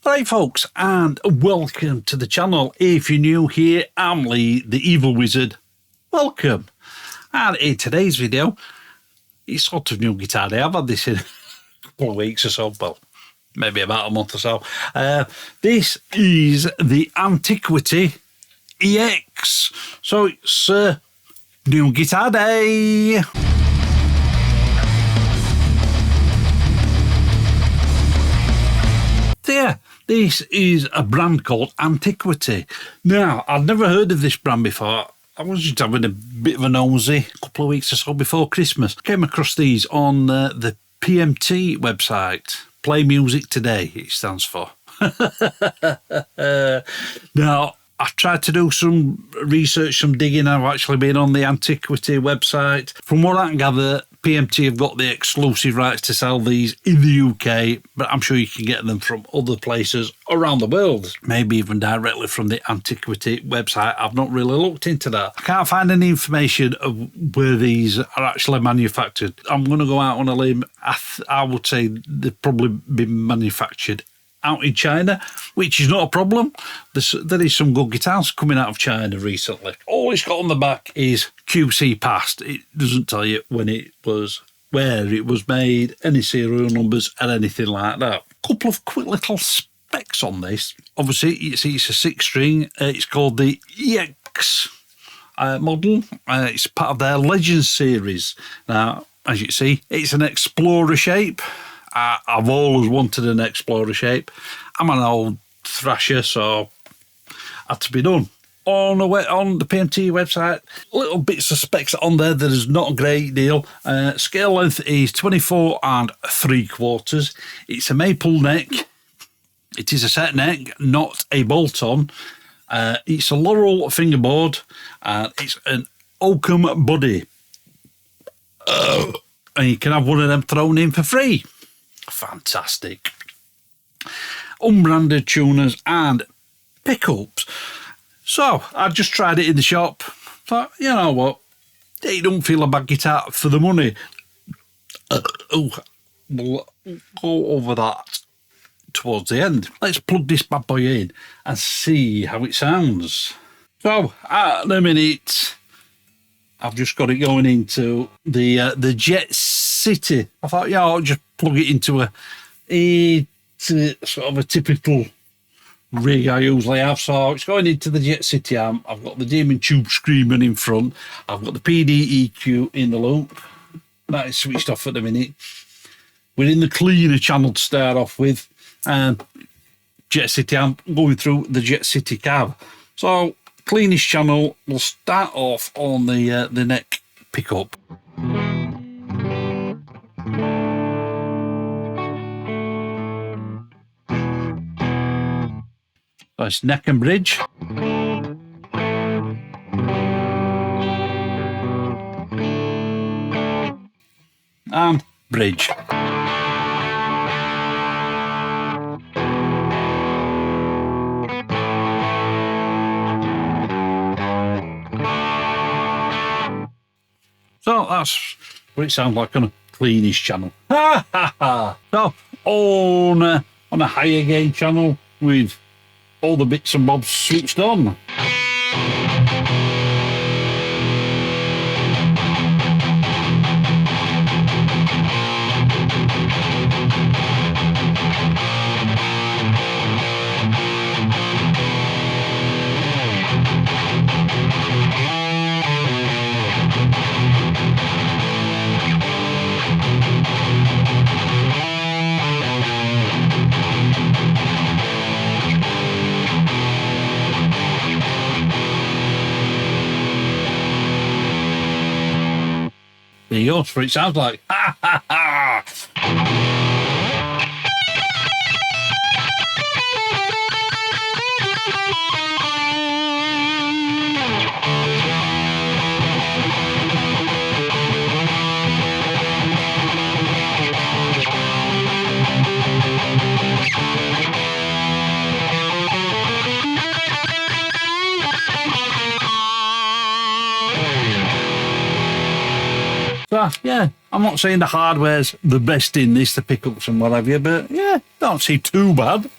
Right folks, and welcome to the channel. If you're new here, I'm Lee, the Evil Wizard. Welcome. And in today's video, it's sort of new guitar day. I've had this in a couple of weeks or so, well, maybe about a month or so. This is the Antiquity EX. So it's new guitar day. Yeah, this is a brand called Antiquity. Now, I'd never heard of this brand before. I was just having a bit of a nosy a couple of weeks or so before Christmas. Came across these on the PMT website. Play Music Today, it stands for. Now, I've tried to do some research, some digging. I've actually been on the Antiquity website. From what I can gather, PMT have got the exclusive rights to sell these in the UK, but I'm sure you can get them from other places around the world, maybe even directly from the Antiquity website. I've not really looked into that. I can't find any information of where these are actually manufactured. I'm going to go out on a limb. I would say they've probably been manufactured out in China, which is not a problem. There is some good guitars coming out of China recently. All it's got on the back is QC passed. It doesn't tell you when it was, where it was made, any serial numbers or anything like that. Couple of quick little specs on this. Obviously, it's a 6-string. It's called the EX model. It's part of their Legends series. Now, as you can see, it's an Explorer shape. I've always wanted an Explorer shape. I'm an old thrasher, so had to be done. On the PMT website, little bits of specs on there. There is not a great deal. Scale length is 24 3/4. It's a maple neck. It is a set neck, not a bolt-on. It's a Laurel fingerboard, and it's an oakum body. And you can have one of them thrown in for free. Fantastic. Unbranded tuners and pickups. So I just tried it in the shop. Thought, you know what, it don't feel a bad guitar for the money. We'll go over that towards the end. Let's plug this bad boy in and see how it sounds. So at the minute, I've just got it going into the Jet City. I thought, yeah, I'll just plug it into a sort of a typical rig I usually have. So it's going into the Jet City amp. I've got the Demon Tube Screaming in front. I've got the PD EQ in the loop. That is switched off at the minute. We're in the cleaner channel to start off with. Jet City amp going through the Jet City cab. So cleanest channel, we'll start off on the neck pickup. So it's neck and bridge. And bridge. So that's what it sounds like on a cleanish channel. Ha ha ha! So on a higher gain channel with all the bits and bobs switched on. There you go, that's what it sounds like. Ha ha ha! So, yeah, I'm not saying the hardware's the best in this, the pickups and what have you, but yeah, don't seem too bad.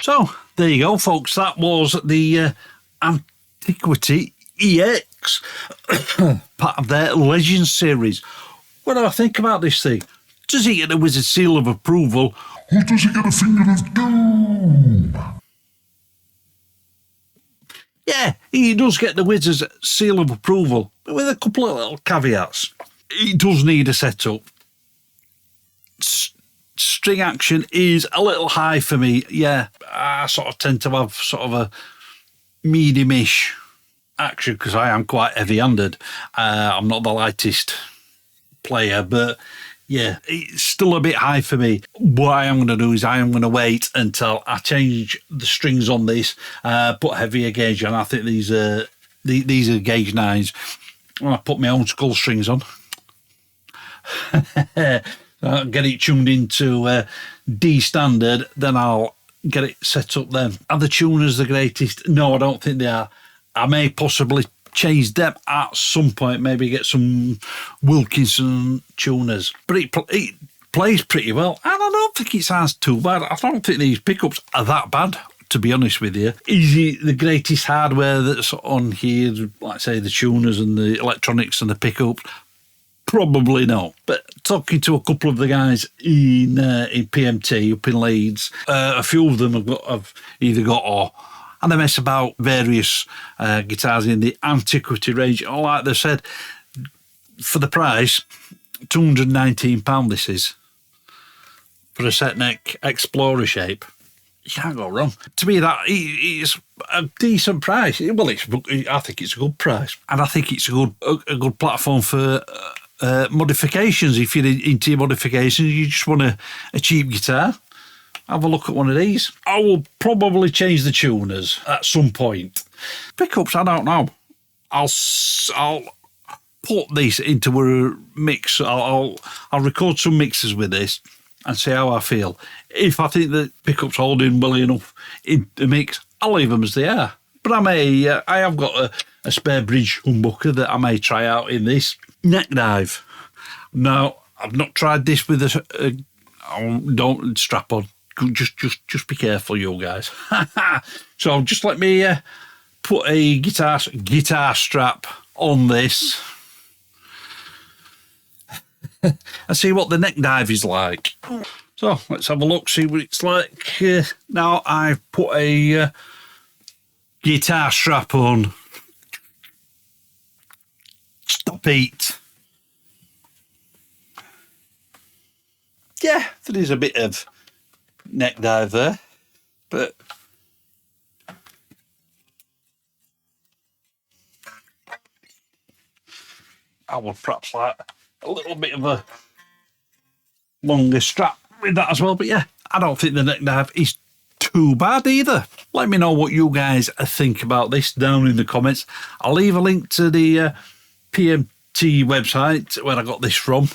So, there you go, folks. That was the Antiquity EX, part of their Legends series. What do I think about this thing? Does he get a Wizard seal of approval? Or does he get a finger of doom? Yeah, he does get the Wizard's seal of approval, but with a couple of little caveats. He does need a setup. String action is a little high for me. Yeah, I sort of tend to have sort of a medium-ish action because I am quite heavy-handed. I'm not the lightest player, but yeah, it's still a bit high for me. What I am going to do is I am going to wait until I change the strings on this, put heavier gauge on. I think these are gauge 9s. When I put my own skull strings on, I'll get it tuned into D standard, then I'll get it set up then. Are the tuners the greatest? No, I don't think they are. I may possibly change them at some point, maybe get some Wilkinson tuners. But it plays pretty well, and I don't think it sounds too bad. I don't think these pickups are that bad, to be honest with you. Is it the greatest hardware that's on here, like say the tuners and the electronics and the pickups? Probably not. But talking to a couple of the guys in PMT up in Leeds, a few of them have either got and they mess about various guitars in the Antiquity range. All like they said, for the price, £219 this is for a set neck Explorer shape. You can't go wrong. To me, that is a decent price. Well, I think it's a good price, and I think it's a good platform for modifications. If you're into your modifications, you just want a cheap guitar, have a look at one of these. I will probably change the tuners at some point. Pickups, I don't know. I'll put this into a mix. I'll record some mixes with this and see how I feel. If I think the pickups hold in well enough in the mix, I'll leave them as they are. But I have got a spare bridge humbucker that I may try out in this. Neck dive. Now, I've not tried this with don't strap on. Just be careful, you guys. So just let me put a guitar strap on this. and see what the neck dive is like. So let's have a look, see what it's like. Now I've put a guitar strap on. Stop it. Yeah, there is a bit of neck dive there, but I would perhaps like a little bit of a longer strap with that as well. But yeah, I don't think the neck dive is too bad either. Let me know what you guys think about this down in the comments. I'll leave a link to the PMT website where I got this from.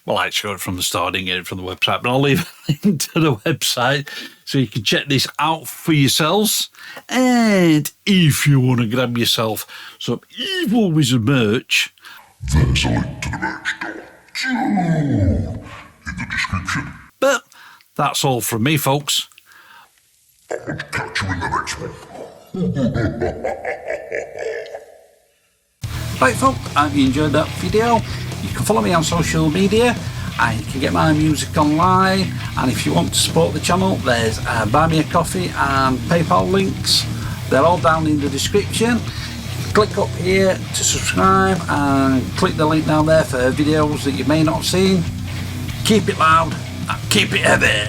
Well, I actually got it from the store, I didn't get it from the website, but I'll leave a link to the website so you can check this out for yourselves. And if you want to grab yourself some Evil Wizard merch, there's a link to the merch store in the description. But that's all from me, folks. I'll catch you in the next one. Right, folks, I hope you enjoyed that video. You can follow me on social media and you can get my music online. And if you want to support the channel, there's Buy Me a Coffee and PayPal links. They're all down in the description. Click up here to subscribe and click the link down there for videos that you may not have seen. Keep it loud and keep it heavy.